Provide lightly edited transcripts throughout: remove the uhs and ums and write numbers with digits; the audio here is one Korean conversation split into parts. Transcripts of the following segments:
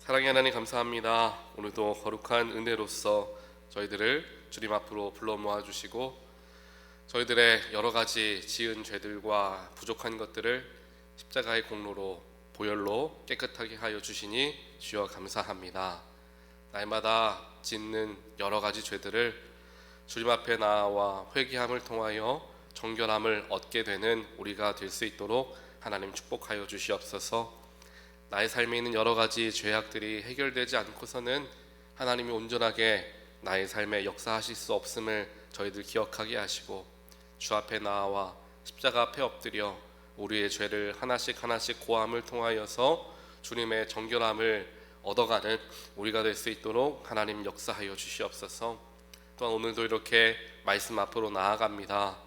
사랑의 하나님 감사합니다. 오늘도 거룩한 은혜로서 저희들을 주님 앞으로 불러 모아주시고 저희들의 여러 가지 지은 죄들과 부족한 것들을 십자가의 공로로 보혈로 깨끗하게 하여 주시니 주여 감사합니다. 날마다 짓는 여러 가지 죄들을 주님 앞에 나와 회개함을 통하여 정결함을 얻게 되는 우리가 될 수 있도록 하나님 축복하여 주시옵소서. 나의 삶에 있는 여러 가지 죄악들이 해결되지 않고서는 하나님이 온전하게 나의 삶에 역사하실 수 없음을 저희들 기억하게 하시고 주 앞에 나와 십자가 앞에 엎드려 우리의 죄를 하나씩 하나씩 고함을 통하여서 주님의 정결함을 얻어가는 우리가 될 수 있도록 하나님 역사하여 주시옵소서. 또한 오늘도 이렇게 말씀 앞으로 나아갑니다.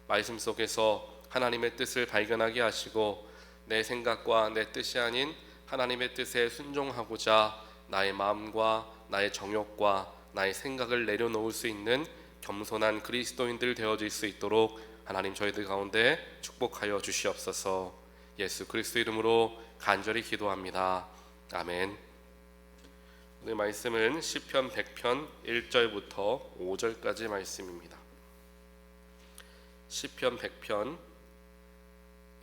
말씀 속에서 하나님의 뜻을 발견하게 하시고 내 생각과 내 뜻이 아닌 하나님의 뜻에 순종하고자 나의 마음과 나의 정욕과 나의 생각을 내려놓을 수 있는 겸손한 그리스도인들 되어질 수 있도록 하나님 저희들 가운데 축복하여 주시옵소서. 예수 그리스도 이름으로 간절히 기도합니다. 아멘. 오늘 말씀은 시편 100편 1절부터 5절까지 말씀입니다. 시편 100편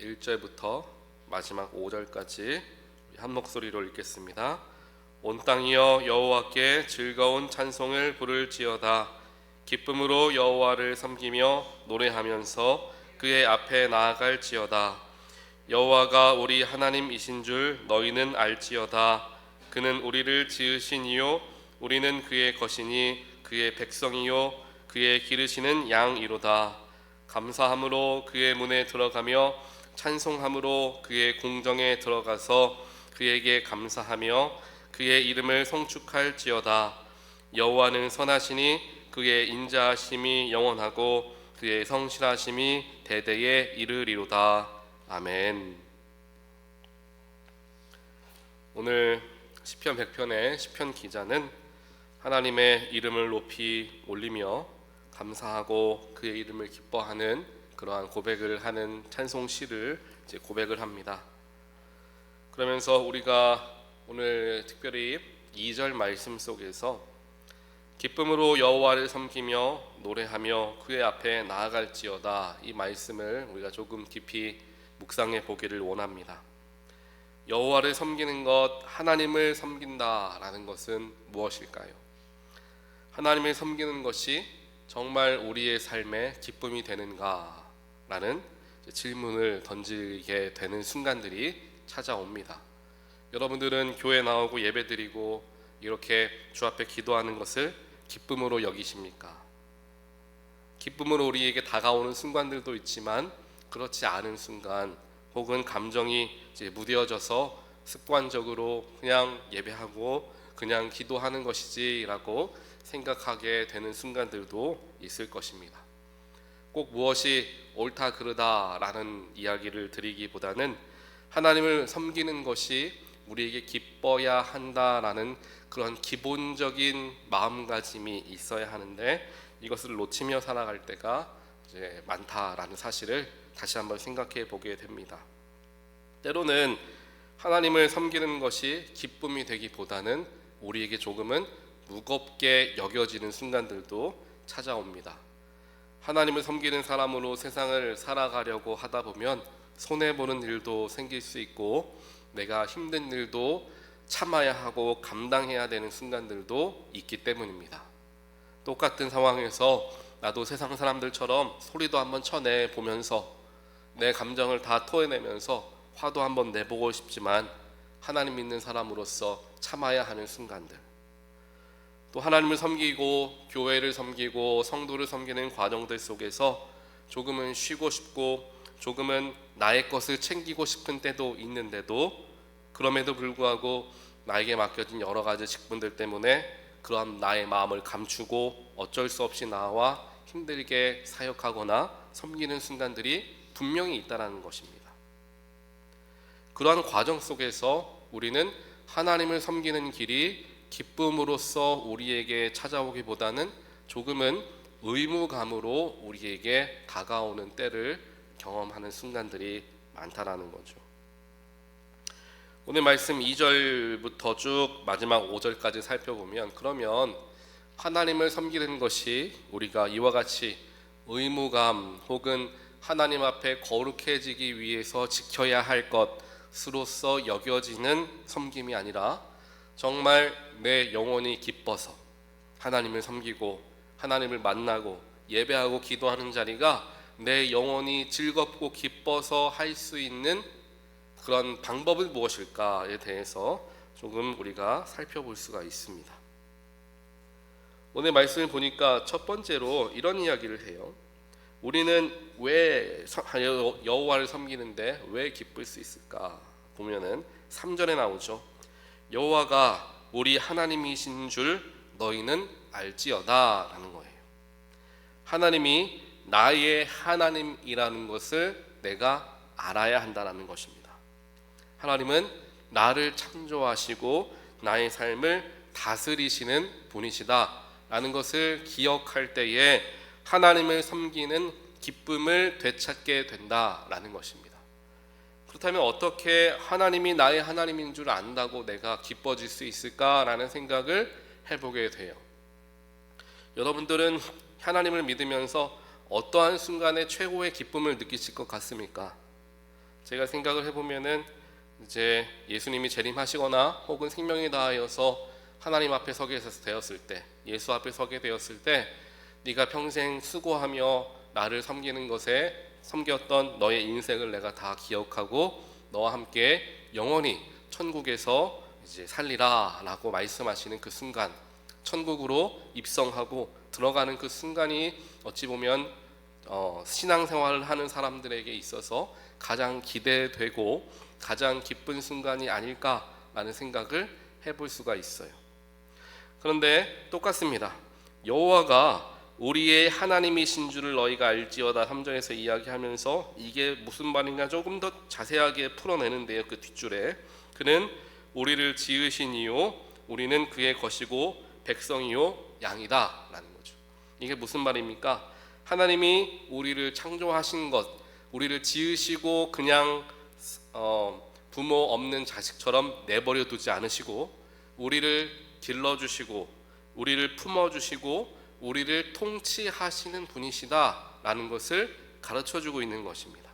1절부터 마지막 5절까지 한 목소리로 읽겠습니다. 온 땅이여 여호와께 즐거운 찬송을 부를지어다. 기쁨으로 여호와를 섬기며 노래하면서 그의 앞에 나아갈지어다. 여호와가 우리 하나님이신 줄 너희는 알지어다. 그는 우리를 지으신 이요 우리는 그의 것이니 그의 백성이요 그의 기르시는 양이로다. 감사함으로 그의 문에 들어가며 찬송함으로 그의 공정에 들어가서 그에게 감사하며 그의 이름을 송축할지어다. 여호와는 선하시니 그의 인자하심이 영원하고 그의 성실하심이 대대에 이르리로다. 아멘. 오늘 시편 100편의 시편 기자는 하나님의 이름을 높이 올리며 감사하고 그의 이름을 기뻐하는 그러한 고백을 하는 찬송시를 이제 고백을 합니다. 그러면서 우리가 오늘 특별히 2절 말씀 속에서 기쁨으로 여호와를 섬기며 노래하며 그의 앞에 나아갈지어다, 이 말씀을 우리가 조금 깊이 묵상해 보기를 원합니다. 여호와를 섬기는 것, 하나님을 섬긴다라는 것은 무엇일까요? 하나님을 섬기는 것이 정말 우리의 삶에 기쁨이 되는가라는 질문을 던지게 되는 순간들이 찾아옵니다. 여러분들은 교회 나오고 예배드리고 이렇게 주 앞에 기도하는 것을 기쁨으로 여기십니까? 기쁨으로 우리에게 다가오는 순간들도 있지만 그렇지 않은 순간, 혹은 감정이 이제 무뎌져서 습관적으로 그냥 예배하고 그냥 기도하는 것이지라고 생각하게 되는 순간들도 있을 것입니다. 꼭 무엇이 옳다 그르다라는 이야기를 드리기보다는 하나님을 섬기는 것이 우리에게 기뻐야 한다라는 그런 기본적인 마음가짐이 있어야 하는데 이것을 놓치며 살아갈 때가 이제 많다라는 사실을 다시 한번 생각해 보게 됩니다. 때로는 하나님을 섬기는 것이 기쁨이 되기보다는 우리에게 조금은 무겁게 여겨지는 순간들도 찾아옵니다. 하나님을 섬기는 사람으로 세상을 살아가려고 하다 보면 손해보는 일도 생길 수 있고 내가 힘든 일도 참아야 하고 감당해야 되는 순간들도 있기 때문입니다. 똑같은 상황에서 나도 세상 사람들처럼 소리도 한번 쳐내보면서 내 감정을 다 토해내면서 화도 한번 내보고 싶지만 하나님 믿는 사람으로서 참아야 하는 순간들, 또 하나님을 섬기고 교회를 섬기고 성도를 섬기는 과정들 속에서 조금은 쉬고 싶고 조금은 나의 것을 챙기고 싶은 때도 있는데도 그럼에도 불구하고 나에게 맡겨진 여러 가지 직분들 때문에 그런 나의 마음을 감추고 어쩔 수 없이 나와 힘들게 사역하거나 섬기는 순간들이 분명히 있다는 것입니다. 그러한 과정 속에서 우리는 하나님을 섬기는 길이 기쁨으로써 우리에게 찾아오기보다는 조금은 의무감으로 우리에게 다가오는 때를 경험하는 순간들이 많다라는 거죠. 오늘 말씀 2절부터 쭉 마지막 5절까지 살펴보면, 그러면 하나님을 섬기는 것이 우리가 이와 같이 의무감 혹은 하나님 앞에 거룩해지기 위해서 지켜야 할 것으로서 여겨지는 섬김이 아니라 정말 내 영혼이 기뻐서 하나님을 섬기고 하나님을 만나고 예배하고 기도하는 자리가 내 영혼이 즐겁고 기뻐서 할 수 있는 그런 방법은 무엇일까에 대해서 조금 우리가 살펴볼 수가 있습니다. 오늘 말씀을 보니까 첫 번째로 이런 이야기를 해요. 우리는 왜 여호와를 섬기는데 왜 기쁠 수 있을까? 보면은 3절에 나오죠. 여호와가 우리 하나님이신 줄 너희는 알지어다 라는 거예요. 하나님이 나의 하나님이라는 것을 내가 알아야 한다는 것입니다. 하나님은 나를 창조하시고 나의 삶을 다스리시는 분이시다 라는 것을 기억할 때에 하나님을 섬기는 기쁨을 되찾게 된다라는 것입니다. 그렇다면 어떻게 하나님이 나의 하나님인 줄 안다고 내가 기뻐질 수 있을까라는 생각을 해보게 돼요. 여러분들은 하나님을 믿으면서 어떠한 순간에 최고의 기쁨을 느끼실 것 같습니까? 제가 생각을 해보면은 이제 예수님이 재림하시거나 혹은 생명이 다하여서 하나님 앞에 서게 되었을 때, 예수 앞에 서게 되었을 때, 네가 평생 수고하며 나를 섬기는 것에 섬겼던 너의 인생을 내가 다 기억하고 너와 함께 영원히 천국에서 이제 살리라라고 말씀하시는 그 순간, 천국으로 입성하고 들어가는 그 순간이 어찌 보면 신앙생활을 하는 사람들에게 있어서 가장 기대되고 가장 기쁜 순간이 아닐까라는 생각을 해볼 수가 있어요. 그런데 똑같습니다. 여호와가 우리의 하나님이신 줄을 너희가 알지어다 3절에서 이야기하면서 이게 무슨 말인가 조금 더 자세하게 풀어내는데요. 그 뒷줄에 그는 우리를 지으신 이요 우리는 그의 것이고 백성이요 양이다 라는 거죠. 이게 무슨 말입니까? 하나님이 우리를 창조하신 것, 우리를 지으시고 그냥 부모 없는 자식처럼 내버려 두지 않으시고 우리를 길러주시고 우리를 품어주시고 우리를 통치하시는 분이시다라는 것을 가르쳐주고 있는 것입니다.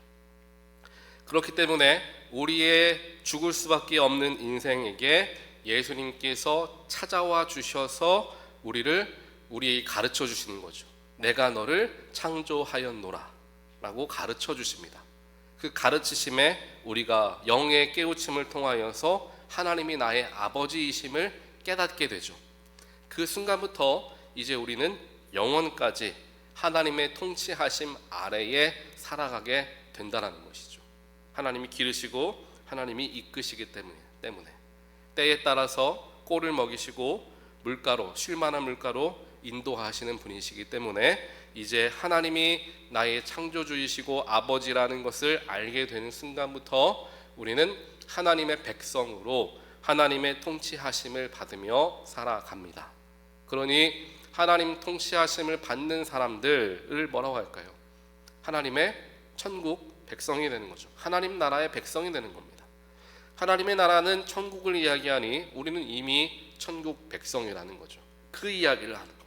그렇기 때문에 우리의 죽을 수밖에 없는 인생에게 예수님께서 찾아와 주셔서 우리 가르쳐 주시는 거죠. 내가 너를 창조하였노라 라고 가르쳐 주십니다. 그 가르치심에 우리가 영의 깨우침을 통하여서 하나님이 나의 아버지이심을 깨닫게 되죠. 그 순간부터 이제 우리는 영원까지 하나님의 통치하심 아래에 살아가게 된다는 것이죠. 하나님이 기르시고 하나님이 이끄시기 때문에 때에 따라서 꼴을 먹이시고 물가로 쉴만한 물가로 인도하시는 분이시기 때문에 이제 하나님이 나의 창조주이시고 아버지라는 것을 알게 되는 순간부터 우리는 하나님의 백성으로 하나님의 통치하심을 받으며 살아갑니다. 그러니 하나님 통치하심을 받는 사람들을 뭐라고 할까요? 하나님의 천국 백성이 되는 거죠. 하나님 나라의 백성이 되는 겁니다. 하나님의 나라는 천국을 이야기하니 우리는 이미 천국 백성이라는 거죠. 그 이야기를 하는 거예요.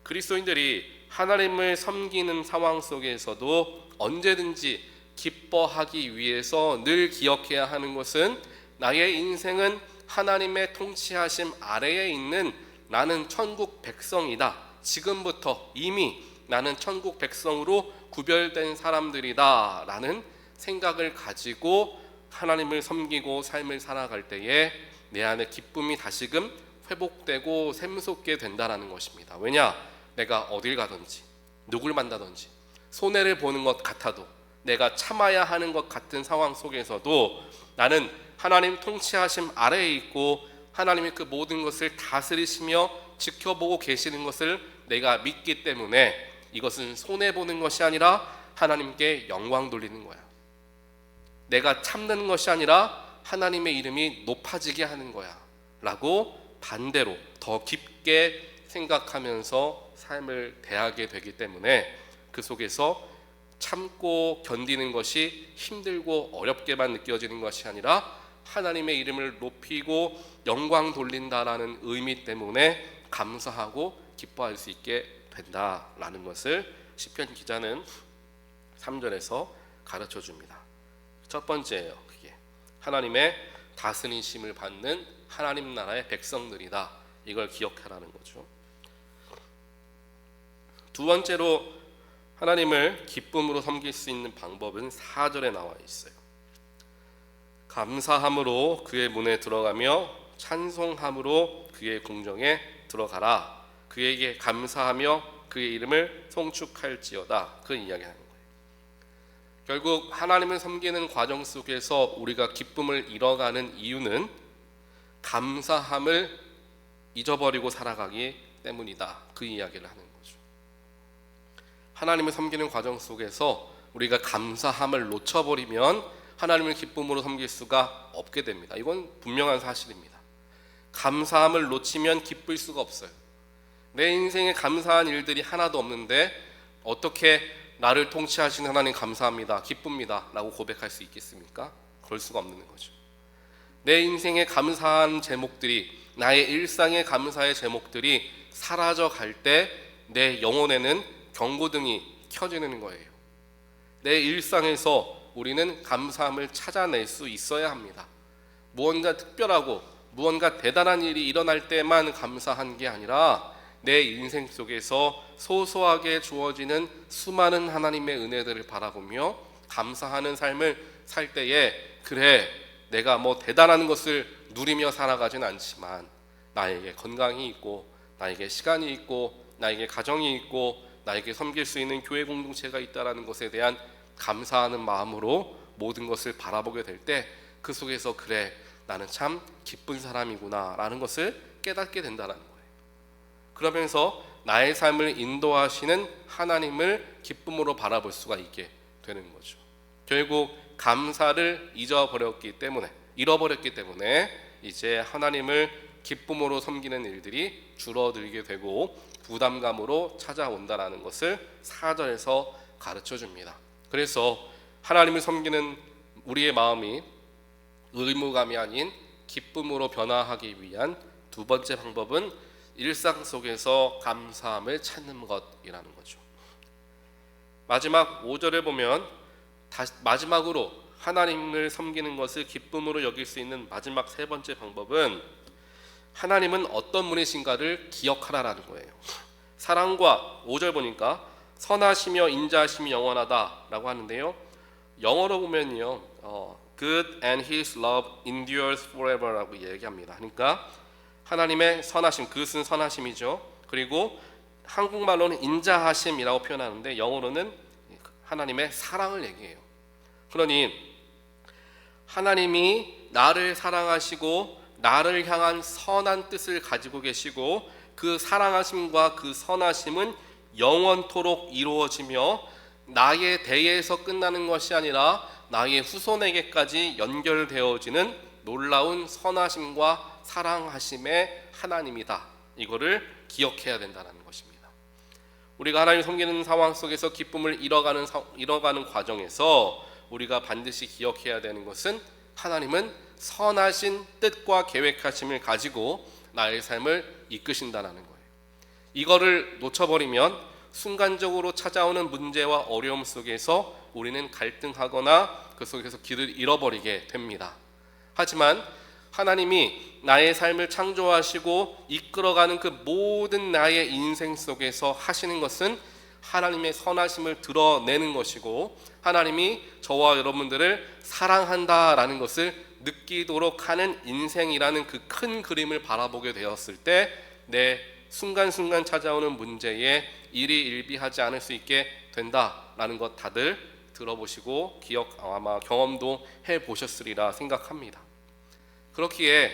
그리스도인들이 하나님을 섬기는 상황 속에서도 언제든지 기뻐하기 위해서 늘 기억해야 하는 것은 나의 인생은 하나님의 통치하심 아래에 있는 나는 천국 백성이다. 지금부터 이미 나는 천국 백성으로 구별된 사람들이다 라는 생각을 가지고 하나님을 섬기고 삶을 살아갈 때에 내 안에 기쁨이 다시금 회복되고 샘솟게 된다는 것입니다. 왜냐? 내가 어딜 가든지 누굴 만나든지 손해를 보는 것 같아도 내가 참아야 하는 것 같은 상황 속에서도 나는 하나님 통치하심 아래에 있고 하나님이 그 모든 것을 다스리시며 지켜보고 계시는 것을 내가 믿기 때문에 이것은 손해보는 것이 아니라 하나님께 영광 돌리는 거야. 내가 참는 것이 아니라 하나님의 이름이 높아지게 하는 거야 라고 반대로 더 깊게 생각하면서 삶을 대하게 되기 때문에 그 속에서 참고 견디는 것이 힘들고 어렵게만 느껴지는 것이 아니라 하나님의 이름을 높이고 영광 돌린다라는 의미 때문에 감사하고 기뻐할 수 있게 된다라는 것을 시편 기자는 3절에서 가르쳐 줍니다. 첫 번째예요. 그게 하나님의 다스리심을 받는 하나님 나라의 백성들이다. 이걸 기억하라는 거죠. 두 번째로 하나님을 기쁨으로 섬길 수 있는 방법은 4절에 나와 있어요. 감사함으로 그의 문에 들어가며 찬송함으로 그의 궁정에 들어가라. 그에게 감사하며 그의 이름을 송축할지어다. 그 이야기하는 거예요. 결국 하나님을 섬기는 과정 속에서 우리가 기쁨을 잃어가는 이유는 감사함을 잊어버리고 살아가기 때문이다. 그 이야기를 하는 거죠. 하나님을 섬기는 과정 속에서 우리가 감사함을 놓쳐버리면 하나님을 기쁨으로 섬길 수가 없게 됩니다. 이건 분명한 사실입니다. 감사함을 놓치면 기쁠 수가 없어요. 내 인생에 감사한 일들이 하나도 없는데 어떻게 나를 통치하시는 하나님 감사합니다, 기쁩니다 라고 고백할 수 있겠습니까? 그럴 수가 없는 거죠. 내 인생에 감사한 제목들이, 나의 일상의 감사의 제목들이 사라져 갈 때 내 영혼에는 경고등이 켜지는 거예요. 내 일상에서 우리는 감사함을 찾아낼 수 있어야 합니다. 무언가 특별하고 무언가 대단한 일이 일어날 때만 감사한 게 아니라 내 인생 속에서 소소하게 주어지는 수많은 하나님의 은혜들을 바라보며 감사하는 삶을 살 때에, 그래 내가 뭐 대단한 것을 누리며 살아가진 않지만 나에게 건강이 있고 나에게 시간이 있고 나에게 가정이 있고 나에게 섬길 수 있는 교회 공동체가 있다는 것에 대한 감사하는 마음으로 모든 것을 바라보게 될 때 그 속에서 그래 나는 참 기쁜 사람이구나 라는 것을 깨닫게 된다는 거예요. 그러면서 나의 삶을 인도하시는 하나님을 기쁨으로 바라볼 수가 있게 되는 거죠. 결국 감사를 잃어버렸기 때문에 이제 하나님을 기쁨으로 섬기는 일들이 줄어들게 되고 부담감으로 찾아온다라는 것을 4절에서 가르쳐 줍니다. 그래서 하나님을 섬기는 우리의 마음이 의무감이 아닌 기쁨으로 변화하기 위한 두 번째 방법은 일상 속에서 감사함을 찾는 것이라는 거죠. 마지막 5절에 보면 마지막으로 하나님을 섬기는 것을 기쁨으로 여길 수 있는 마지막 세 번째 방법은 하나님은 어떤 분이신가를 기억하라라는 거예요. 사랑과 5절 보니까 선하시며 인자하심이 영원하다라고 하는데요. 영어로 보면요, Good and His love endures forever라고 얘기합니다. 그러니까 하나님의 선하심, 그것은 선하심이죠. 그리고 한국말로는 인자하심이라고 표현하는데 영어로는 하나님의 사랑을 얘기해요. 그러니 하나님이 나를 사랑하시고 나를 향한 선한 뜻을 가지고 계시고 그 사랑하심과 그 선하심은 영원토록 이루어지며 나의 대에서 끝나는 것이 아니라 나의 후손에게까지 연결되어지는 놀라운 선하심과 사랑하심의 하나님이다. 이거를 기억해야 된다는 것입니다. 우리가 하나님을 섬기는 상황 속에서 기쁨을 잃어가는 과정에서 우리가 반드시 기억해야 되는 것은 하나님은 선하신 뜻과 계획하심을 가지고 나의 삶을 이끄신다는 거예요. 이거를 놓쳐버리면 순간적으로 찾아오는 문제와 어려움 속에서 우리는 갈등하거나 그 속에서 길을 잃어버리게 됩니다. 하지만 하나님이 나의 삶을 창조하시고 이끌어가는 그 모든 나의 인생 속에서 하시는 것은 하나님의 선하심을 드러내는 것이고 하나님이 저와 여러분들을 사랑한다라는 것을 느끼도록 하는 인생이라는 그 큰 그림을 바라보게 되었을 때 내 순간순간 찾아오는 문제에 일희일비하지 않을 수 있게 된다라는 것 다들 들어보시고 아마 경험도 해보셨으리라 생각합니다. 그렇기에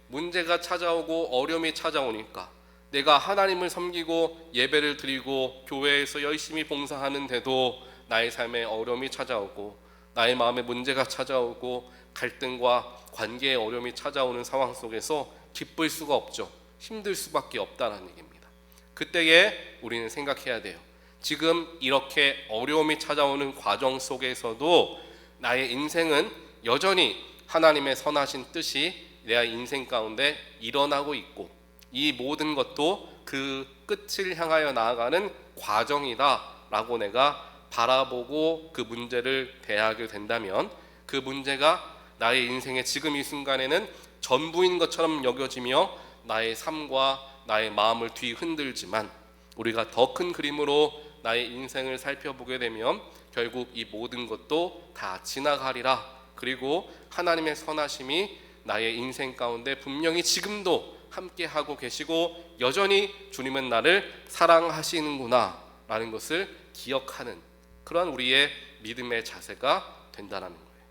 문제가 찾아오고 어려움이 찾아오니까 내가 하나님을 섬기고 예배를 드리고 교회에서 열심히 봉사하는데도 나의 삶에 어려움이 찾아오고 나의 마음에 문제가 찾아오고 갈등과 관계의 어려움이 찾아오는 상황 속에서 기쁠 수가 없죠. 힘들 수밖에 없다는 얘기입니다. 그때에 우리는 생각해야 돼요. 지금 이렇게 어려움이 찾아오는 과정 속에서도 나의 인생은 여전히 하나님의 선하신 뜻이 내 인생 가운데 일어나고 있고, 이 모든 것도 그 끝을 향하여 나아가는 과정이다라고 내가 바라보고 그 문제를 대하게 된다면, 그 문제가 나의 인생의 지금 이 순간에는 전부인 것처럼 여겨지며 나의 삶과 나의 마음을 뒤흔들지만, 우리가 더 큰 그림으로 나의 인생을 살펴보게 되면 결국 이 모든 것도 다 지나가리라. 그리고 하나님의 선하심이 나의 인생 가운데 분명히 지금도 함께하고 계시고 여전히 주님은 나를 사랑하시는구나 라는 것을 기억하는 그러한 우리의 믿음의 자세가 된다는 거예요.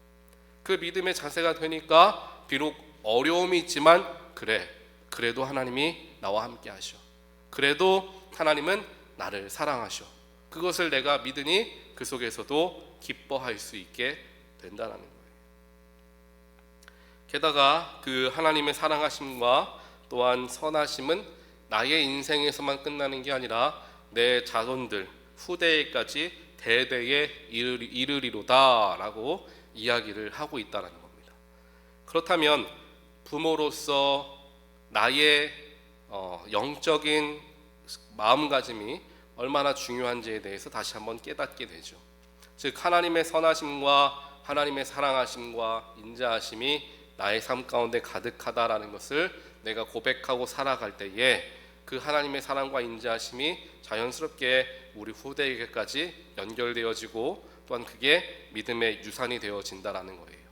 그 믿음의 자세가 되니까 비록 어려움이 있지만, 그래도 하나님이 나와 함께 하셔. 그래도 하나님은 나를 사랑하셔. 그것을 내가 믿으니 그 속에서도 기뻐할 수 있게 된다는 거예요. 게다가 그 하나님의 사랑하심과 또한 선하심은 나의 인생에서만 끝나는 게 아니라 내 자손들, 후대에까지 대대에 이르리로다 라고 이야기를 하고 있다는 겁니다. 그렇다면 부모로서 나의 영적인 마음가짐이 얼마나 중요한지에 대해서 다시 한번 깨닫게 되죠. 즉 하나님의 선하심과 하나님의 사랑하심과 인자하심이 나의 삶 가운데 가득하다라는 것을 내가 고백하고 살아갈 때에 그 하나님의 사랑과 인자하심이 자연스럽게 우리 후대에게까지 연결되어지고 또한 그게 믿음의 유산이 되어진다라는 거예요.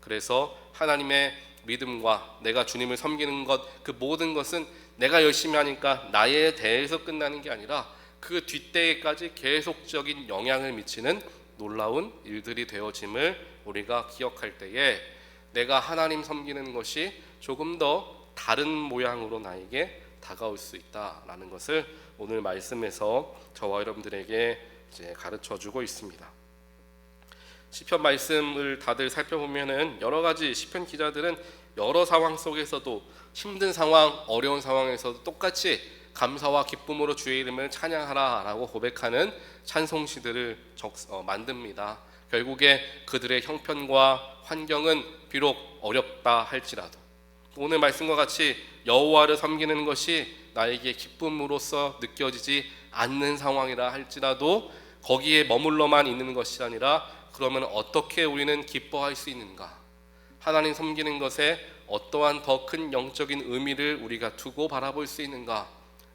그래서 하나님의 믿음과 내가 주님을 섬기는 것, 그 모든 것은 내가 열심히 하니까 나에 대해서 끝나는 게 아니라 그 뒷대에까지 계속적인 영향을 미치는 놀라운 일들이 되어짐을 우리가 기억할 때에 내가 하나님 섬기는 것이 조금 더 다른 모양으로 나에게 다가올 수 있다라는 것을 오늘 말씀에서 저와 여러분들에게 이제 가르쳐주고 있습니다. 시편 말씀을 다들 살펴보면은 여러 가지 시편 기자들은 여러 상황 속에서도 힘든 상황, 어려운 상황에서도 똑같이 감사와 기쁨으로 주의 이름을 찬양하라라고 고백하는 찬송시들을 만듭니다. 결국에 그들의 형편과 환경은 비록 어렵다 할지라도 오늘 말씀과 같이 여호와를 섬기는 것이 나에게 기쁨으로써 느껴지지 않는 상황이라 할지라도 거기에 머물러만 있는 것이 아니라 그러면 어떻게 우리는 기뻐할 수 있는가? 하나님 섬기는 것에 어떠한 더 큰 영적인 의미를 우리가 두고 바라볼 수 있는가?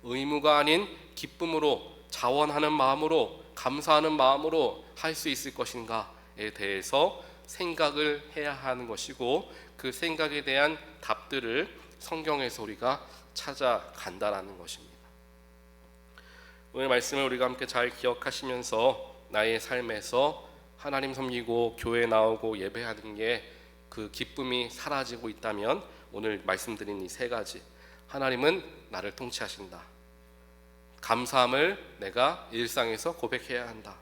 의무가 아닌 기쁨으로, 자원하는 마음으로, 감사하는 마음으로 할 수 있을 것인가에 대해서 생각을 해야 하는 것이고, 그 생각에 대한 답들을 성경에서 우리가 찾아간다라는 것입니다. 오늘 말씀을 우리가 함께 잘 기억하시면서 나의 삶에서 하나님 섬기고 교회 나오고 예배하는 게 그 기쁨이 사라지고 있다면 오늘 말씀드린 이 세 가지, 하나님은 나를 통치하신다, 감사함을 내가 일상에서 고백해야 한다,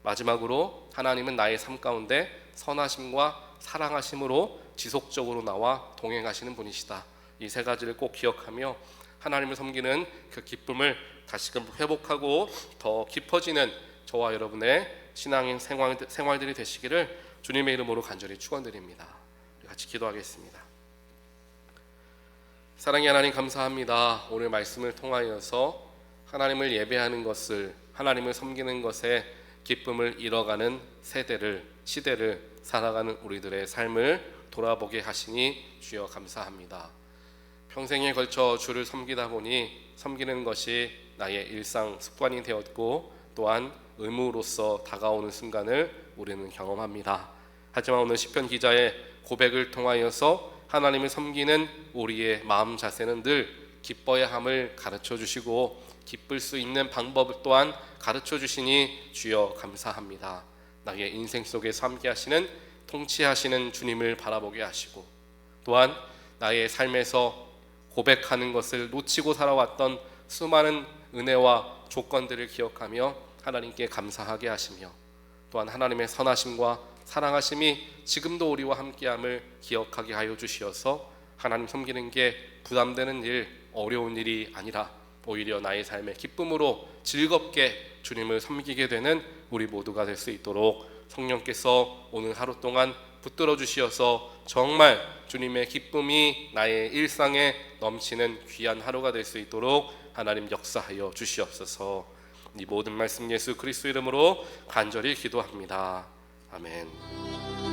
마지막으로 하나님은 나의 삶 가운데 선하심과 사랑하심으로 지속적으로 나와 동행하시는 분이시다. 이 세 가지를 꼭 기억하며 하나님을 섬기는 그 기쁨을 다시금 회복하고 더 깊어지는 저와 여러분의 신앙인 생활들이 되시기를 주님의 이름으로 간절히 축원드립니다. 같이 기도하겠습니다. 사랑의 하나님, 감사합니다. 오늘 말씀을 통하여서 하나님을 예배하는 것을, 하나님을 섬기는 것에 기쁨을 잃어가는 시대를 살아가는 우리들의 삶을 돌아보게 하시니 주여 감사합니다. 평생에 걸쳐 주를 섬기다 보니 섬기는 것이 나의 일상 습관이 되었고 또한 의무로서 다가오는 순간을 우리는 경험합니다. 하지만 오늘 시편 기자의 고백을 통하여서 하나님을 섬기는 우리의 마음 자세는 늘 기뻐야 함을 가르쳐 주시고 기쁠 수 있는 방법 또한 가르쳐 주시니 주여 감사합니다. 나의 인생 속에서 함께 하시는, 통치하시는 주님을 바라보게 하시고 또한 나의 삶에서 고백하는 것을 놓치고 살아왔던 수많은 은혜와 조건들을 기억하며 하나님께 감사하게 하시며 또한 하나님의 선하심과 사랑하심이 지금도 우리와 함께함을 기억하게 하여 주시어서 하나님 섬기는 게 부담되는 일, 어려운 일이 아니라 오히려 나의 삶의 기쁨으로 즐겁게 주님을 섬기게 되는 우리 모두가 될 수 있도록 성령께서 오늘 하루 동안 붙들어 주시어서 정말 주님의 기쁨이 나의 일상에 넘치는 귀한 하루가 될 수 있도록 하나님 역사하여 주시옵소서. 이 모든 말씀 예수 그리스도 이름으로 간절히 기도합니다. 아멘.